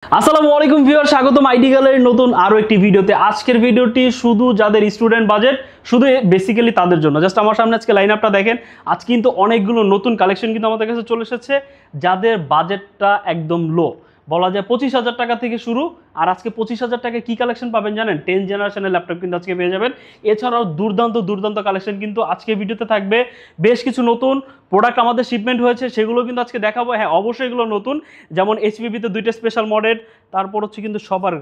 আসসালামু আলাইকুম ভিউয়ার, স্বাগতম আইটি গ্যালারির নতুন আরো একটি ভিডিওতে। আজকের ভিডিওটি শুধু যাদের স্টুডেন্ট বাজেট, শুধু বেসিক্যালি তাদের জন্য। জাস্ট আমার সামনে আজকে লাইন আপটা দেখেন। আজ কিন্তু অনেকগুলো নতুন কালেকশন কিন্তু আমাদের কাছে চলে এসেছে, যাদের বাজেটটা একদম লো, বলা যায় 25,000 টাকা থেকে শুরু। আর আজকে 25,000 টাকায় কি কালেকশন পাবেন জানেন? 10 জেনারেশনের ল্যাপটপ কিন্তু আজকে পেয়ে যাবেন। এছাড়াও দুর্দান্ত কালেকশন কিন্তু আজকে ভিডিওতে থাকবে। বেশ কিছু নতুন প্রোডাক্ট আমাদের শিপমেন্ট হয়েছে, সেগুলো কিন্তু আজকে দেখাবো। হ্যাঁ, অবশ্যই এগুলো নতুন, যেমন এইচপিতে 2টা স্পেশাল মডেল, তারপর হচ্ছে কিন্তু সবার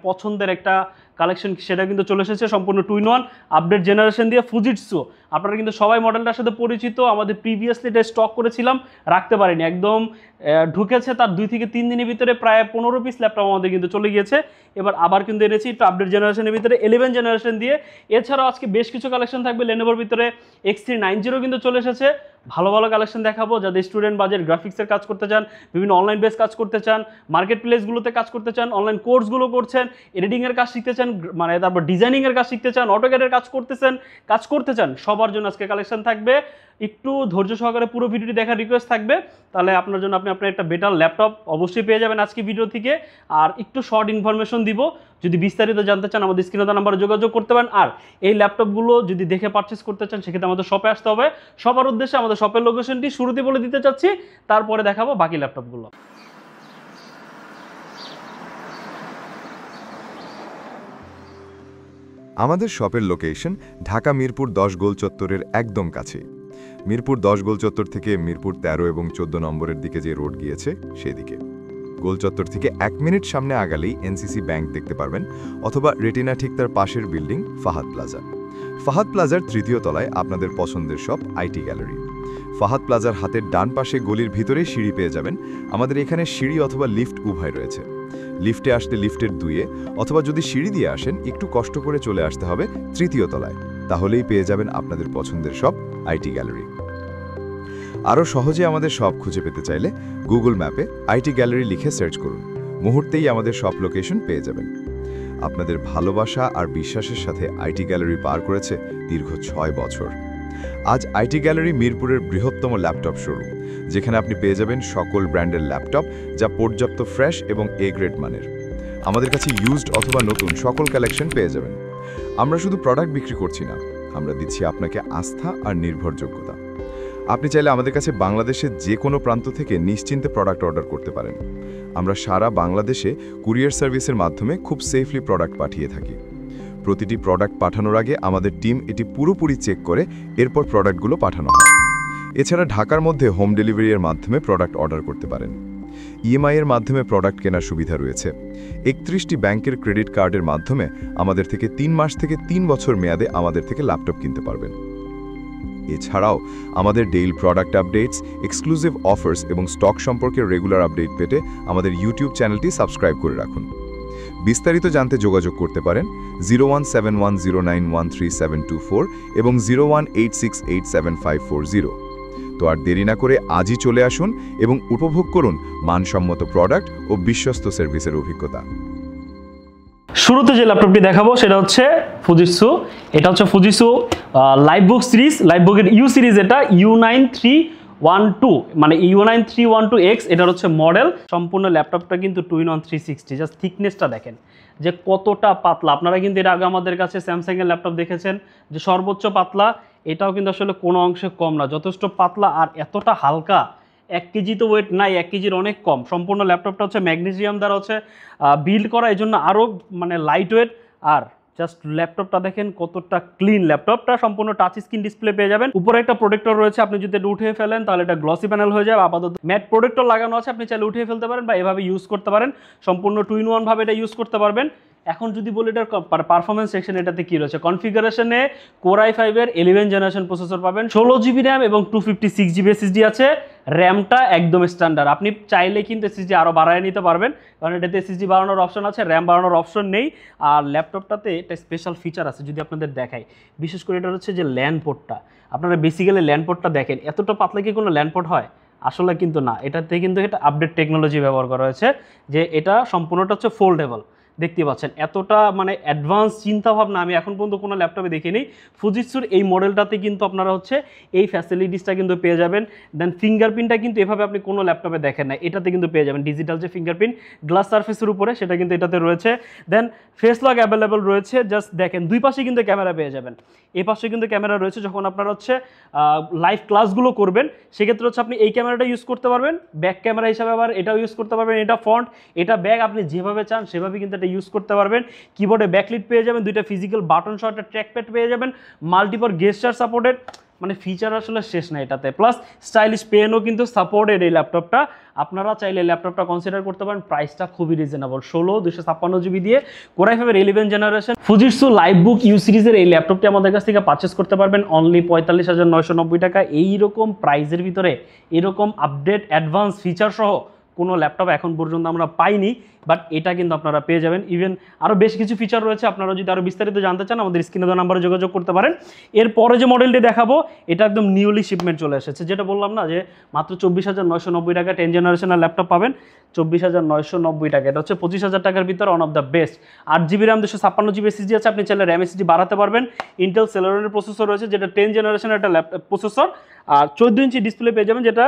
পছন্দের একটা কালেকশন, সেটা কিন্তু চলে এসেছে সম্পূর্ণ 2-in-1 আপডেট জেনারেশন দিয়ে ফুজিটসু। আপনারা কিন্তু সবাই মডেলটার সাথে পরিচিত, আমাদের প্রিভিয়াসলি এটা স্টক করেছিলাম, রাখতে পারিনি, একদম ঢুকেছে তার 2 থেকে 3 দিনের ভিতরে প্রায় 15 পিস ল্যাপটপ আমাদের কিন্তু চলে গিয়েছে। এবার আবার কিন্তু এনেছি একটু আপডেট জেনারেশনের ভিতরে 11 জেনারেশন দিয়ে। এছাড়াও আজকে বেশ কিছু কালেকশন থাকবে লেনোভোর ভিতরে। X390 কিন্তু চলে এসেছে। ভালো কালেকশন দেখাবো, যাদের স্টুডেন্ট বাজেট, গ্রাফিক্সের কাজ করতে চান, বিভিন্ন অনলাইন বেস কাজ করতে চান, মার্কেট প্লেসগুলোতে কাজ করতে চান, অনলাইন কোর্সগুলো করছেন, এডিটিংয়ের কাজ শিখতে চান, তারপর ডিজাইনিংয়ের কাজ শিখতে চান, অটোক্যাডের কাজ করতে চান, সবার জন্য আজকে কালেকশন থাকবে। একটু ধৈর্য সহকারে পুরো ভিডিওটি দেখার রিকোয়েস্ট থাকবে, তাহলে আপনার জন্য আপনার একটা বেটার ল্যাপটপ অবশ্যই পেয়ে যাবেন আজকে ভিডিও থেকে। আর একটু শর্ট ইনফরমেশন দিব, যদি বিস্তারিত জানতে চান আমাদের স্ক্রিনে দেওয়া নাম্বারে যোগাযোগ করতে পারেন। আর এই ল্যাপটপগুলো যদি দেখে পারচেস করতে চান, সেক্ষেত্রে আমাদের শপে আসতে হবে। সবার উদ্দেশ্যে আমাদের শপের লোকেশনটি শুরুতে বলে দিতে চাচ্ছি, তারপরে দেখাবো বাকি ল্যাপটপগুলো। আমাদের শপের লোকেশন ঢাকা মিরপুর 10 গোল চত্বরের একদম কাছে। মিরপুর 10 গোল চত্বর থেকে মিরপুর 13 এবং 14 নম্বরের দিকে যে রোড গিয়েছে সেদিকে। গোল চত্বর থেকে 1 মিনিট সামনে আগালেই এনসিসি ব্যাংক দেখতে পারবেন, অথবা রেটিনা ঠিক তার পাশের বিল্ডিং ফাহাদ প্লাজা। ফাহাদ প্লাজার 3য় তলায় আপনাদের পছন্দের শপ আইটি গ্যালারি। ফাহাদ প্লাজার হাতের ডান পাশে গলির ভিতরেই সিঁড়ি পেয়ে যাবেন। আমাদের এখানে সিঁড়ি অথবা লিফট উভয় রয়েছে। লিফটে আসলে লিফটের 2-এ, অথবা যদি সিঁড়ি দিয়ে আসেন একটু কষ্ট করে চলে আসতে হবে 3য় তলায়, তাহলেই পেয়ে যাবেন আপনাদের পছন্দের শপ আইটি গ্যালারি। আরও সহজে আমাদের শপ খুঁজে পেতে চাইলে গুগল ম্যাপে আইটি গ্যালারি লিখে সার্চ করুন, মুহূর্তেই আমাদের শপ লোকেশন পেয়ে যাবেন। আপনাদের ভালোবাসা আর বিশ্বাসের সাথে আইটি গ্যালারি পার করেছে দীর্ঘ 6 বছর। আজ আইটি গ্যালারি মিরপুরের বৃহত্তম ল্যাপটপ শোরুম, যেখানে আপনি পেয়ে যাবেন সকল ব্র্যান্ডের ল্যাপটপ, যা পর্যাপ্ত ফ্রেশ এবং এ গ্রেড মানের। আমাদের কাছে ইউজড অথবা নতুন সকল কালেকশন পেয়ে যাবেন। আমরা শুধু প্রোডাক্ট বিক্রি করছি না, আমরা দিচ্ছি আপনাকে আস্থা আর নির্ভরযোগ্যতা। আপনি চাইলে আমাদের কাছে বাংলাদেশের যে কোনো প্রান্ত থেকে নিশ্চিন্তে প্রোডাক্ট অর্ডার করতে পারেন। আমরা সারা বাংলাদেশে কুরিয়ার সার্ভিসের মাধ্যমে খুব সেফলি প্রোডাক্ট পাঠিয়ে থাকি। প্রতিটি প্রোডাক্ট পাঠানোর আগে আমাদের টিম এটি পুরোপুরি চেক করে এরপর প্রোডাক্টগুলো পাঠানো হয়। এছাড়া ঢাকার মধ্যে হোম ডেলিভারির মাধ্যমে প্রোডাক্ট অর্ডার করতে পারেন। ইএমআই এর মাধ্যমে প্রোডাক্ট কেনার সুবিধা রয়েছে। 31টি ব্যাংকের ক্রেডিট কার্ডের মাধ্যমে আমাদের থেকে 3 মাস থেকে 3 বছর মেয়াদে আমাদের থেকে ল্যাপটপ কিনতে পারবেন। এছাড়াও আমাদের daily product updates, exclusive offers এবং স্টক সম্পর্কে রেগুলার আপডেট পেতে আমাদের ইউটিউব চ্যানেলটি সাবস্ক্রাইব করে রাখুন। বিস্তারিত জানতে যোগাযোগ করতে পারেন 0171091374 এবং 0186875540। তো আর দেরি না করে আজই চলে আসুন এবং উপভোগ করুন মানসম্মত প্রোডাক্ট ও বিশ্বস্ত সার্ভিসের অভিজ্ঞতা। শুরুতে যে ল্যাপটপটি দেখাবো সেটা হচ্ছে ফুজিটসু। এটা হচ্ছে ফুজিটসু লাইভবুক সিরিজ, লাইভবুকের ইউ সিরিজ, এটা U9312, U9312X এটার হচ্ছে মডেল। সম্পূর্ণ ল্যাপটপটা কিন্তু 2-in-1 360। জাস্ট থিকনেসটা দেখেন যে কতটা পাতলা। আপনারা কিন্তু এর আগে আমাদের কাছে স্যামসাংয়ের ল্যাপটপ দেখেছেন যে সর্বোচ্চ পাতলা, এটাও কিন্তু আসলে কোনো অংশে কম না, যথেষ্ট পাতলা আর এতটা হালকা। 1 কেজি তো ওয়েট নাই, 1 কেজির অনেক কম। সম্পূর্ণ ল্যাপটপটা হচ্ছে ম্যাগনেসিয়াম দ্বারা হচ্ছে বিল্ড করা, এই জন্য আরও লাইট ওয়েট। আর জাস্ট ল্যাপটপটা দেখেন কতটা ক্লিন। ল্যাপটপটা সম্পূর্ণ টাচ স্ক্রিন ডিসপ্লে পেয়ে যাবেন। উপরে একটা প্রোটেক্টর রয়েছে, আপনি যদি এটা উঠিয়ে ফেলেন তাহলে এটা গ্লসি প্যানেল হয়ে যাবে। আপাতত ম্যাট প্রোটেক্টর লাগানো আছে, আপনি চাইলে উঠিয়ে ফেলতে পারেন বা এভাবে ইউজ করতে পারেন। সম্পূর্ণ 2-in-1 ভাবে এটা ইউজ করতে পারবেন। এখন যদি বলি এটার পারফরমেন্স সেকশন, এটাতে কি রয়েছে? কনফিগারেশনে Core i5 এর 11 জেনারেশন প্রসেসর পাবেন, 16 জিবি র্যাম এবং 256 জিবি এসএসডি আছে। র্যামটা একদম স্ট্যান্ডার্ড, আপনি চাইলে কিন্তু এসএসডি আরও বাড়ায় নিতে পারবেন, কারণ এটাতে এসএসডি বাড়ানোর অপশন আছে, র্যাম বাড়ানোর অপশন নেই। আর ল্যাপটপটাতে একটা স্পেশাল ফিচার আছে, যদি আপনাদের দেখাই, বিশেষ করে এটা হচ্ছে যে ল্যান্ড পোর্টটা। আপনারা বেসিক্যালি ল্যান্ড পোর্টটা দেখেন, এতটা পাতলা কি কোনো ল্যান্ড পোর্ট হয়? আসলে কিন্তু না, এটাতে কিন্তু এটা আপডেট টেকনোলজি ব্যবহার করা হয়েছে, যে এটা সম্পূর্ণটা হচ্ছে ফোল্ডেবল। দেখতে পাচ্ছেন এতটা মানে অ্যাডভান্স চিন্তাভাবনা আমি এখন পর্যন্ত কোনো ল্যাপটপে দেখিনি। ফুজিৎসুর এই মডেলটাতে কিন্তু আপনারা হচ্ছে এই ফ্যাসিলিটিসটা কিন্তু পেয়ে যাবেন। দেন ফিঙ্গারপ্রিন্টটা কিন্তু এভাবে আপনি কোনো ল্যাপটপে দেখেন না, এটাতে কিন্তু পেয়ে যাবেন ডিজিটাল যে ফিঙ্গারপ্রিন্ট গ্লাস সার্ফেসের উপরে সেটা কিন্তু এটাতে রয়েছে। দেন ফেস লক অ্যাভেলেবল রয়েছে, জাস্ট দেখেন দুই পাশে কিন্তু ক্যামেরা পেয়ে যাবেন, এই পাশে কিন্তু ক্যামেরা রয়েছে। যখন আপনারা হচ্ছে লাইভ ক্লাসগুলো করবেন সেক্ষেত্রে হচ্ছে আপনি এই ক্যামেরাটা ইউজ করতে পারবেন, ব্যাক ক্যামেরা হিসাবে আবার এটাও ইউজ করতে পারবেন। এটা ফ্রন্ট, এটা ব্যাক, আপনি যেভাবে চান সেভাবে কিন্তু এটা ইউজ করতে পারবেন। কিবোর্ডে ব্যাকলিট পেয়ে যাবেন, দুইটা ফিজিক্যাল বাটন সহ একটা ট্র্যাকপ্যাড পেয়ে যাবেন, মাল্টিপল গেস্টার সাপোর্টেড, মানে ফিচার আসলে শেষ না এটাতে। প্লাস স্টাইলিশ পেনও কিন্তু সাপোর্টেড এই ল্যাপটপটা। আপনারা চাইলে ল্যাপটপটা কনসিডার করতে পারেন, প্রাইসটা খুবই রিজনেবল, 16/256 দিয়ে কোরাই ফাইভের 11 জেনারেশন ফুজিৎসু লাইভবুক ইউ সিরিজের এই ল্যাপটপটি আমাদের কাছ থেকে পারচেস করতে পারবেন অনলি 45,990 টাকা। এইরকম প্রাইসের ভিতরে এরকম আপডেট অ্যাডভান্স ফিচার সহ কোনো ল্যাপটপ এখন পর্যন্ত আমরা পাইনি, বাট এটা কিন্তু আপনারা পেয়ে যাবেন। ইভেন আরও বেশ কিছু ফিচার রয়েছে, আপনারা যদি আরও বিস্তারিত জানতে চান আমাদের স্ক্রিনে দেওয়া নাম্বারে যোগাযোগ করতে পারেন। এরপরে যে মডেলটি দেখাবো এটা একদম নিউলি শিপমেন্ট চলে এসেছে, যেটা বললাম না যে মাত্র 24,990 টাকা 10 জেনারেশনের ল্যাপটপ পাবেন। 24,990 টাকা, এটা হচ্ছে 25,000 টাকার ভিতরে one of the best. 8GB RAM 256GB SSD আছে, আপনি চাইলে RAM SSD বাড়াতে পারবেন। ইন্টেল সেলেরনের প্রসেসর রয়েছে, যেটা 10 জেনারেশনের একটা ল্যাপটপ প্রসেসর, আর 14 ইঞ্চি ডিসপ্লে পেয়ে যাবেন, যেটা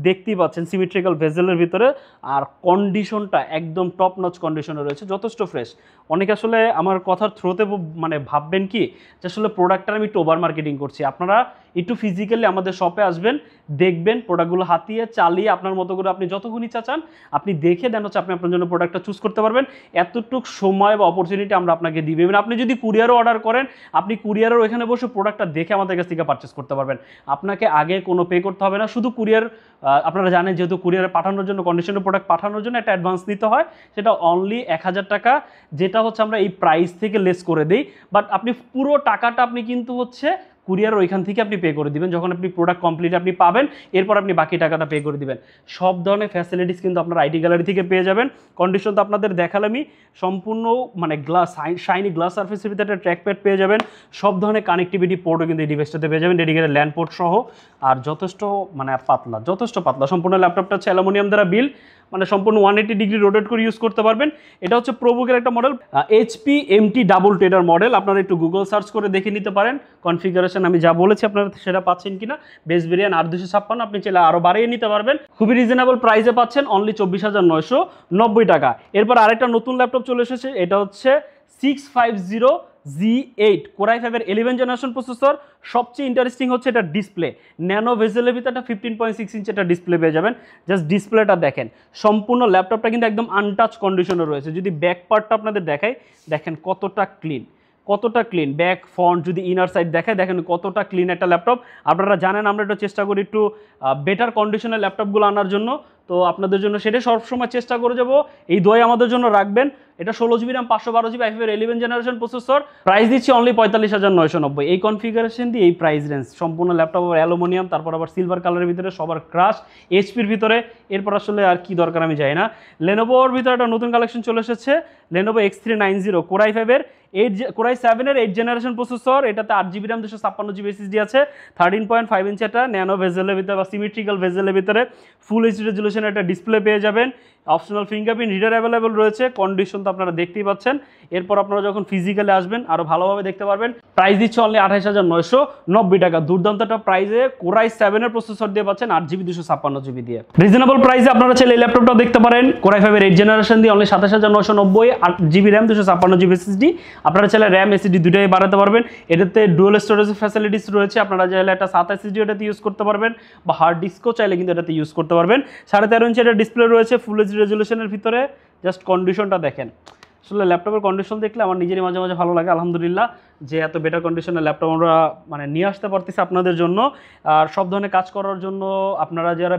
দেখতেই পাচ্ছেন সিমেট্রিক্যাল ভেজেলের ভিতরে। আর কন্ডিশনটা একদম টপ নচ কন্ডিশনে রয়েছে, যথেষ্ট ফ্রেশ। অনেকে আসলে আমার কথার থ্রোতে মানে ভাববেন কি যে আসলে প্রোডাক্টটা আমি একটু ওভার মার্কেটিং করছি। আপনারা একটু ফিজিক্যালি আমাদের শপে আসবেন, দেখবেন প্রোডাক্টগুলো হাতিয়ে চালিয়ে আপনার মতো করে আপনি যতক্ষণ ইচ্ছা চান আপনি দেখে দেন হচ্ছে আপনি আপনার জন্য প্রোডাক্টটা চুজ করতে পারবেন। এতটুক সময় বা অপরচুনিটি আমরা আপনাকে দিই। এবং আপনি যদি কুরিয়ারও অর্ডার করেন, আপনি কুরিয়ারও এখানে বসে প্রোডাক্টটা দেখে আমাদের কাছ থেকে পারচেস করতে পারবেন। আপনাকে আগে কোনো পে করতে হবে না, শুধু কুরিয়ার, আপনারা জানেন যেহেতু কুরিয়ারে পাঠানোর জন্য কন্ডিশনের প্রোডাক্ট পাঠানোর জন্য একটা অ্যাডভান্স নিতে হয়, সেটা অনলি 1,000 টাকা, যেটা হচ্ছে আমরা এই প্রাইস থেকে লেস করে দিই। বাট আপনি পুরো টাকাটা আপনি কিন্তু হচ্ছে কুরিয়ার ওইখান থেকে আপনি পে করে দিবেন, যখন আপনি প্রোডাক্ট কমপ্লিট আপনি পাবেন এরপর আপনি বাকি টাকাটা পে করে দিবেন। সব ধরনের ফ্যাসিলিটিস কিন্তু আপনার আইটি গ্যালারি থেকে পেয়ে যাবেন। কন্ডিশন তো আপনাদের দেখালামই, সম্পূর্ণ মানে গ্লাস শাইনি গ্লাস সার্ফেসের ভিতরে একটা ট্র্যাকপ্যাড পেয়ে যাবেন, সব ধরনের কানেক্টিভিটি পোর্টও কিন্তু এই ডিভাইসটাতে পেয়ে যাবেন, ডেডিকেটেড ল্যান্ড পোর্ট সহ। আর যথেষ্ট মানে পাতলা, যথেষ্ট পাতলা। সম্পূর্ণ ল্যাপটপটা হচ্ছে অ্যালুমিনিয়াম দ্বারা বিল, মানে সম্পূর্ণ 180 ডিগ্রি রোটেট করে ইউজ করতে পারবেন। এটা হচ্ছে প্রোবুকের একটা মডেল, HP MT10 মডেল। আপনারা একটু গুগল সার্চ করে দেখে নিতে পারেন কনফিগারেশন আমি যা বলেছি আপনারা সেটা পাচ্ছেন কিনা। বেস ভেরিয়েন্ট 8/256, আপনি চাইলে আরও বাড়িয়ে নিতে পারবেন। খুবই রিজনেবল প্রাইসে পাচ্ছেন অনলি 24,990 টাকা। এরপর আরেকটা নতুন ল্যাপটপ চলে এসেছে, এটা হচ্ছে 650Z8 কোরাই ফাইভের 11 জেনারেশন প্রসেসর। সবচেয়ে ইন্টারেস্টিং হচ্ছে এটা ডিসপ্লে, ন্যানো ভেজেলের ভিতরে একটা 15.6 ইঞ্চি একটা ডিসপ্লে পেয়ে যাবেন। জাস্ট ডিসপ্লেটা দেখেন, সম্পূর্ণ ল্যাপটপটা কিন্তু একদম আনটাচ কন্ডিশনে রয়েছে। যদি ব্যাক পার্টটা আপনাদের দেখাই, দেখেন কতটা ক্লিন, কতটা ক্লিন। ব্যাক ফ্রন্ট যদি ইনার সাইড দেখায়, দেখেন কতটা ক্লিন একটা ল্যাপটপ। আপনারা জানেন আমরা একটু চেষ্টা করি একটু বেটার কন্ডিশনের ল্যাপটপগুলো আনার জন্য, তো আপনাদের জন্য সেটা সবসময় চেষ্টা করে যাব, এই দোয়াই আমাদের জন্য রাখবেন। এটা 16GB RAM 512GB i5 11 generation processor, price দিচ্ছি অনলি 45,990। এই কনফিগারেশন দিয়ে এই প্রাইস রেঞ্জ, সম্পূর্ণ ল্যাপটপ আবার অ্যালুমিনিয়াম, তারপর আবার সিলভার কালারের ভিতরে, সবার ক্রাশ এইচপির ভিতরে। এরপর আসলে আর কি দরকার আমি জানি না। লেনোভোর ভিতরে একটা নতুন কালেকশন চলে এসেছে, লেনোভো X390 কোরাই 5-এর কোরাই 7-এর 8 জেনারেশন প্রসেসর। এটাতে 8GB RAM 256GB SSD আছে, 13.5 ইঞ্চি একটা ন্যানো ভেজেলের ভিতরে বা সিমেট্রিক্যাল ভেজেলের ভিতরে ফুল এইচডি রেজুলেশনের একটা ডিসপ্লে পেয়ে যাবেন। অপশনাল ফিঙ্গারপ্রিন্ট রিডার অ্যাভেলেবল রয়েছে, কন্ডিশন তো আপনারা দেখতেই পাচ্ছেন। এরপর আপনারা যখন ফিজিক্যালি আসবেন আরও ভালোভাবে দেখতে পারবেন। প্রাইস দিচ্ছে অনলি 28,990 টাকা। দুর্দান্ত একটা প্রাইসে কোরাই 7-এর প্রসেসর দিয়ে পাচ্ছেন 8GB 256GB দিয়ে। রিজনেবল প্রাইসে আপনারা চাইলে এই ল্যাপটপটাও দেখতে পারেন। কোরাই 5-এর 8 জেনারেশন দিয়ে only 27,990, 8GB RAM 256GB SSD। আপনারা চাইলে RAM SSD দুটোই বাড়াতে পারবেন। এটাতে ডুয়াল স্টোরেজ ফ্যাসিলিটিস রয়েছে, আপনারা চাইলে একটা 7 SSD এটাতে ইউজ করতে পারবেন, বা হার্ড ডিস্কও চাইলে কিন্তু এটাতে ইউজ করতে পারবেন। 13.5 ইঞ্চি একটা ডিসপ্লে রয়েছে ফুল এইচডি রেজুলেশনের ভিতরে। জাস্ট কন্ডিশনটা দেখেন, আসলে ল্যাপটপের কন্ডিশন দেখলে আমার নিজেরই মাঝে মাঝে ভালো লাগে, আলহামদুলিল্লাহ যে এত বেটার কন্ডিশনের ল্যাপটপ আমরা মানে নিয়ে আসতে পারতেছি আপনাদের জন্য। আর সব ধরনের কাজ করার জন্য আপনারা যারা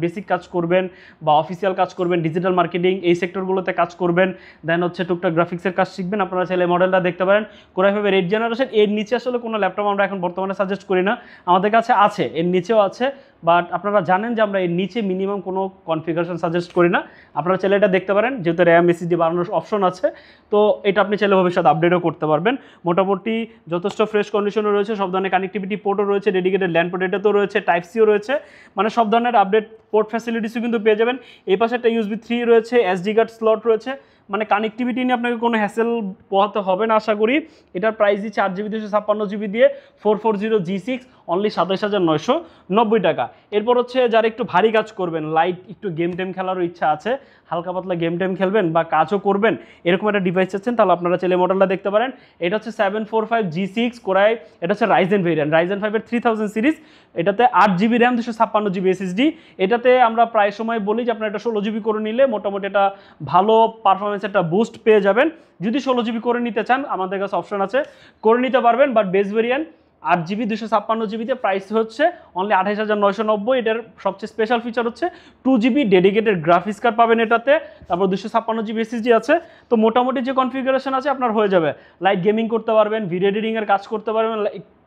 বেসিক কাজ করবেন বা অফিসিয়াল কাজ করবেন, ডিজিটাল মার্কেটিং এই সেক্টরগুলোতে কাজ করবেন, দেন হচ্ছে টুকটাক গ্রাফিক্সের কাজ শিখবেন, আপনারা চাইলে মডেলটা দেখতে পারেন। কোরাই 5-এর 8 জেনারেশন। এর নিচে আসলে কোনো ল্যাপটপ আমরা এখন বর্তমানে সাজেস্ট করি না, আমাদের কাছে আছে, এর নিচেও আছে, বাট আপনারা জানেন যে আমরা এর নিচে মিনিমাম কোনো কনফিগারেশন সাজেস্ট করি না। আপনারা চাইলে এটা দেখতে পারেন, যেহেতু RAM SSD বাড়ানোর অপশন আছে, তো এটা আপনি চাইলে ভবিষ্যৎ আপডেটও করতে পারবেন। মোটামুটি যথেষ্ট ফ্রেশ কন্ডিশনে রয়েছে, সব ধরনের কানেক্টিভিটি পোর্টও রয়েছে, ডেডিকেটেড ল্যান্ড পোর্ট এটাতেও রয়েছে, টাইপ সিও রয়েছে, মানে সব ধরনের আপডেট পোর্ট ফ্যাসিলিটিসও কিন্তু পেয়ে যাবেন। এই পাশে একটা USB 3 রয়েছে, SD কার্ড স্লট রয়েছে, মানে কানেক্টিভিটি নিয়ে আপনাকে কোনো হ্যাসেল পোহাতে হবে না আশা করি। এটার প্রাইস দিচ্ছে 8GB 256GB দিয়ে 440G6 অনলি 27,990 টাকা। এরপর হচ্ছে যারা একটু ভারী কাজ করবেন, লাইট একটু গেম টেম খেলারও ইচ্ছা আছে, হালকা পাতলা গেম টেম খেলবেন বা কাজও করবেন, এরকম একটা ডিভাইস চাচ্ছেন, তাহলে আপনারা চাইলে মডেলটা দেখতে পারেন। এটা হচ্ছে 745G6 কোরাই, এটা হচ্ছে রাইজেন ভেরিয়েন্ট, রাইজেন 5-এর 3000 সিরিজ। এটাতে 8GB র্যাম 256GB SSD। এটাতে আমরা প্রায় সময় বলি যে আপনারা এটা 16GB করে নিলে মোটামুটি একটা ভালো পারফরমেন্স একটা বুস্ট পেয়ে যাবেন। যদি 16GB করে নিতে চান আমাদের কাছে অপশন আছে, করে নিতে পারবেন। But base variant 8GB 256GB তে প্রাইস হচ্ছে অনলি 28,990। এটার সবচেয়ে স্পেশাল ফিচার হচ্ছে 2GB ডেডিকেটেড গ্রাফিক্স কার্ড পাবেন এটাতে, তারপর 256GB SSD আছে। তো মোটামুটি যে কনফিগারেশন আছে আপনার হয়ে যাবে, লাইট গেমিং করতে পারবেন, ভিডিও এডিটিংয়ের কাজ করতে পারবেন,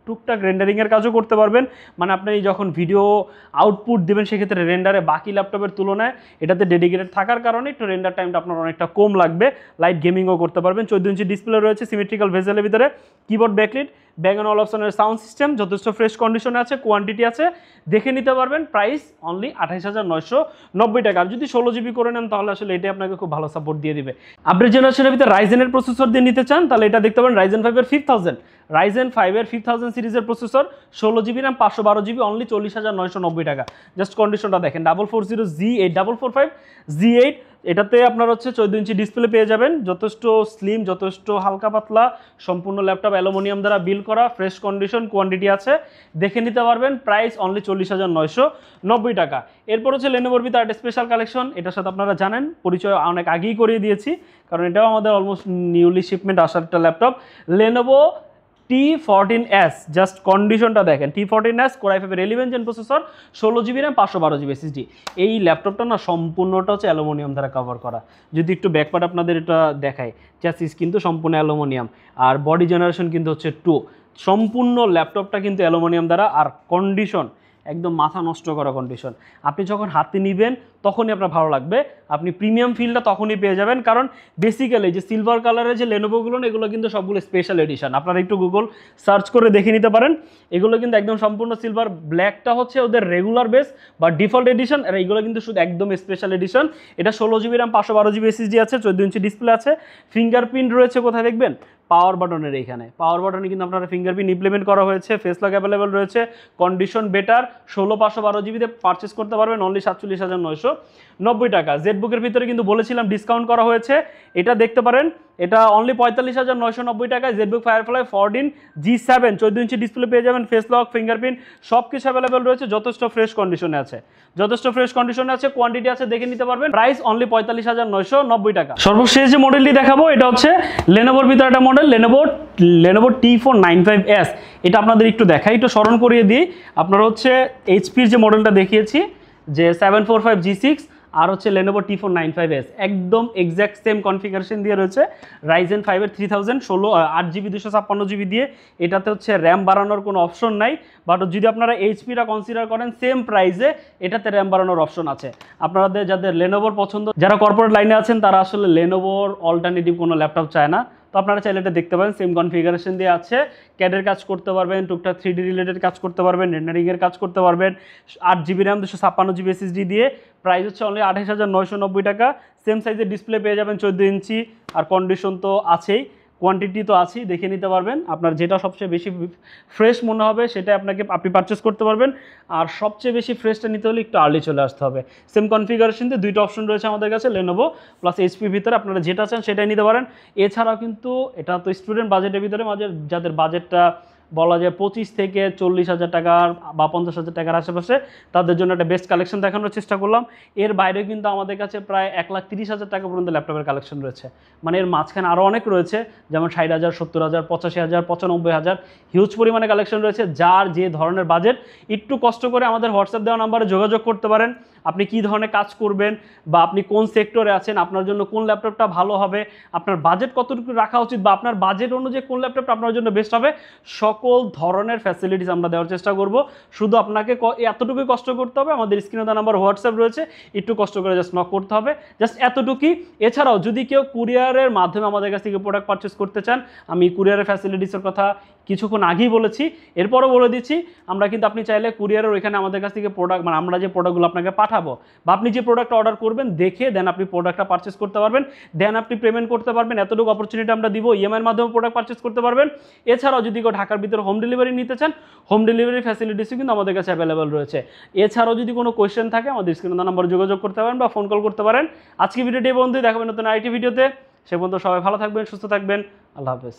টুকটাক রেন্ডারিংয়ের কাজও করতে পারবেন। মানে আপনি যখন ভিডিও আউটপুট দেবেন সেক্ষেত্রে রেন্ডারে বাকি ল্যাপটপের তুলনায় এটাতে ডেডিকেটেড থাকার কারণে একটু রেন্ডার টাইমটা আপনার অনেকটা কম লাগবে। লাইট গেমিংও করতে পারবেন। 14 ইঞ্চি ডিসপ্লে রয়েছে, সিমেট্রিক্যাল ভেজেলের ভিতরে, keyboard backlit, bang and all অপশনের সাউন্ড সিস্টেম, যথেষ্ট ফ্রেশ কন্ডিশনে আছে, কোয়ান্টিটি আছে, দেখে নিতে পারবেন। প্রাইস অনলি 28,990 টাকা। আর যদি 16GB করে নেন তাহলে আসলে এটাই আপনাকে খুব ভালো সাপোর্ট দিয়ে দিবে। আপডেট জেনারেশনের ভিতরে রাইজেনের প্রসেসর দিয়ে নিতে চান তাহলে এটা দেখতে পারেন, রাইজেন 5-এর 5000, রাইজেন 5-এর 5000 সিরিজের processor, 16GB RAM, 512GB, only 40,990 টাকা। জাস্ট কন্ডিশনটা দেখেন, 440Z8, 445Z8। এটাতে আপনার হচ্ছে 14 ইঞ্চি ডিসপ্লে পেয়ে যাবেন, যথেষ্ট স্লিম, যথেষ্ট হালকা পাতলা, সম্পূর্ণ ল্যাপটপ অ্যালুমিনিয়াম দ্বারা বিল্ড করা, ফ্রেশ কন্ডিশন, কোয়ান্টিটি আছে, দেখে নিতে পারবেন। প্রাইস অনলি 40,990 টাকা। এরপর হচ্ছে লেনোভোর ভিতরে একটা স্পেশাল কালেকশন, এটার সাথে আপনারা জানেন, পরিচয় অনেক আগেই করিয়ে দিয়েছি, কারণ এটাও আমাদের অলমোস্ট নিউলি শিপমেন্ট আসার একটা ল্যাপটপ, লেনোভো T14S। জাস্ট কন্ডিশনটা দেখেন, T14S কোরাই 5-এর 11 gen processor, 16GB RAM, 512GB SSD। এই ল্যাপটপটা না সম্পূর্ণটা হচ্ছে অ্যালুমিনিয়াম দ্বারা কভার করা। যদি একটু ব্যাকপার্ট আপনাদের এটা দেখায়, চ্যাসিস কিন্তু সম্পূর্ণ অ্যালুমিনিয়াম, আর বডি জেনারেশন কিন্তু হচ্ছে 2। সম্পূর্ণ ল্যাপটপটা কিন্তু অ্যালুমিনিয়াম দ্বারা, আর কন্ডিশন একদম মাথা নষ্ট করা কন্ডিশন। আপনি যখন হাতে নেবেন তখনই আপনার ভালো লাগবে, আপনি প্রিমিয়াম ফিলটা তখনই পেয়ে যাবেন। কারণ বেসিক্যালি যে সিলভার কালারের যে লেনোভোগুলো এগুলো কিন্তু সবগুলো স্পেশাল এডিশন, আপনারা একটু গুগল সার্চ করে দেখে নিতে পারেন। এগুলো কিন্তু একদম সম্পূর্ণ সিলভার, ব্ল্যাকটা হচ্ছে ওদের রেগুলার বেস বা ডিফল্ট এডিশন, আর এইগুলো কিন্তু শুধু একদম স্পেশাল এডিশন। এটা 16GB র্যাম, 512GB SSD আছে, 14 ইঞ্চি ডিসপ্লে আছে, ফিঙ্গারপ্রিন্ট রয়েছে, কোথায় দেখবেন পাওয়ার বাটনের এইখানে, পাওয়ার বাটনে কিন্তু আপনারা ফিঙ্গারপ্রিন্ট ইমপ্লিমেন্ট করা হয়েছে, ফেস লক অ্যাভেলেবেল রয়েছে, কন্ডিশন বেটার, 16/512GB পারচেস করতে পারবেন অনলি 47,990 টাকা। জেটবুকের ভিতরে কিন্তু বলেছিলাম ডিসকাউন্ট করা হয়েছে, এটা দেখতে পারেন, এটা অনলি 45,990 টাকায় Jetbook firefly 14 G7, 14 inch display পেয়ে যাবেন, ফেস লক, ফিঙ্গারপ্রিন্ট সব কিছু অ্যাভেলেবেল রয়েছে, যথেষ্ট ফ্রেশ কন্ডিশনে আছে, যথেষ্ট ফ্রেশ কন্ডিশনে আছে, কোয়ান্টিটি আছে, দেখে নিতে পারবেন। প্রাইস অনলি 45,990 টাকা। সর্বশেষ যে মডেলটি দেখাবো এটা হচ্ছে লেনোভোর ভিতরে একটা মডেল, লেনোভো T495S। এটা আপনাদের একটু দেখাই, একটু স্মরণ করিয়ে দিই। আপনারা হচ্ছে এইচপির যে মডেলটা দেখিয়েছি যে 745G6, আর হচ্ছে লেনোভো T495S, একদম এক্স্যাক্ট সেম কনফিগারেশন দিয়ে রয়েছে। রাইজেন 5-এর 3000, 8GB 256GB দিয়ে। এটাতে হচ্ছে র্যাম বাড়ানোর কোনো অপশন নাই, বাট যদি আপনারা এইচপিটা কনসিডার করেন সেম প্রাইসে এটাতে র্যাম বাড়ানোর অপশন আছে। আপনাদের যাদের লেনোভোর পছন্দ, যারা কর্পোরেট লাইনে আছেন তারা আসলে লেনোভোর অল্টারনেটিভ কোনো ল্যাপটপ চায় না, তো আপনারা চাইলে এটা দেখতে পারেন, সেম কনফিগারেশন দিয়ে আছে, ক্যাডের কাজ করতে পারবেন, টুকটাক 3D রিলেটেড কাজ করতে পারবেন, রেন্ডারিংয়ের কাজ করতে পারবেন, 8GB র্যাম 256GB SSD দিয়ে। প্রাইস হচ্ছে অনলি 28,990 টাকা। সেম সাইজের ডিসপ্লে পেয়ে যাবেন, 14 ইঞ্চি, আর কন্ডিশন তো আছেই, কোয়ান্টিটি তো আছেই, দেখে নিতে পারবেন। আপনার যেটা সবচেয়ে বেশি ফ্রেশ মনে হবে সেটা আপনি পারচেস করতে পারবেন, আর সবচেয়ে বেশি ফ্রেশটা নিতে হলে একটু আর্লি চলে আসতে হবে। সেম কনফিগারেশনতে দুইটা অপশন রয়েছে আমাদের কাছে, লেনোভো প্লাস এইচপির ভিতরে, আপনারা যেটা চান সেটাই নিতে পারেন। এছাড়াও কিন্তু এটা তো স্টুডেন্ট বাজেটের ভিতরে, যাদের বাজেটটা বলা যায় 25 থেকে 40,000 টাকার বা 50,000 টাকার আশেপাশে, তাদের জন্য একটা বেস্ট কালেকশন দেখানোর চেষ্টা করলাম। এর বাইরেও কিন্তু আমাদের কাছে প্রায় 1,30,000 টাকা পর্যন্ত ল্যাপটপের কালেকশন রয়েছে, মানে এর মাঝখানে আরও অনেক রয়েছে, যেমন 60,000, 70,000, 85,000, 95,000, হিউজ পরিমাণে কালেকশন রয়েছে। যার যে ধরনের বাজেট, একটু কষ্ট করে আমাদের হোয়াটসঅ্যাপ দেওয়া নাম্বারে যোগাযোগ করতে পারেন। আপনি কী ধরনের কাজ করবেন বা আপনি কোন সেক্টরে আছেন, আপনার জন্য কোন ল্যাপটপটা ভালো হবে, আপনার বাজেট কতটুকু রাখা উচিত, বা আপনার বাজেট অনুযায়ী কোন ল্যাপটপটা আপনার জন্য বেস্ট হবে, সকল ধরনের ফ্যাসিলিটিস আমরা দেওয়ার চেষ্টা করব। শুধু আপনাকে এতটুকুই কষ্ট করতে হবে, আমাদের স্ক্রিনে দেওয়া নাম্বার হোয়াটসঅ্যাপ রয়েছে, একটু কষ্ট করে জাস্ট নক করতে হবে, জাস্ট এতটুকুই। এছাড়াও যদি কেউ কুরিয়ারের মাধ্যমে আমাদের কাছ থেকে প্রোডাক্ট পারচেস করতে চান, আমি কুরিয়ারের ফ্যাসিলিটিসের কথা কিছুক্ষণ আগেই বলেছি, এরপরও বলে দিচ্ছি, আমরা কিন্তু আপনি চাইলে কুরিয়ারের ওইখানে আমাদের কাছ থেকে প্রোডাক্ট মানে আমরা যে প্রোডাক্টগুলো আপনাকে পাঠাবো বা আপনি যে প্রোডাক্ট অর্ডার করবেন দেখে দেন আপনি প্রোডাক্টটা পারচেস করতে পারবেন, দেন আপনি পেমেন্ট করতে পারবেন। এতটুকু অপরচুনিটি আমরা দিব, ইএমআইয়ের মাধ্যমে প্রোডাক্ট পারচেস করতে পারবেন। এছাড়াও যদি কেউ ঢাকার ভিতরে হোম ডেলিভারি নিতে চান, হোম ডেলিভারি ফ্যাসিলিটিসও কিন্তু আমাদের কাছে অ্যাভেলেবেল রয়েছে। এছাড়াও যদি কোনো কোয়েশ্চেন থাকে আমাদের স্ক্রিনে নাম্বার যোগাযোগ করতে পারেন বা ফোন কল করতে পারেন। আজকে ভিডিওটি বন্ধু দেখাবেন নতুন আইটি ভিডিওতে। সে পর্যন্ত সবাই ভালো থাকবেন, সুস্থ থাকবেন। আল্লাহ হাফেজ।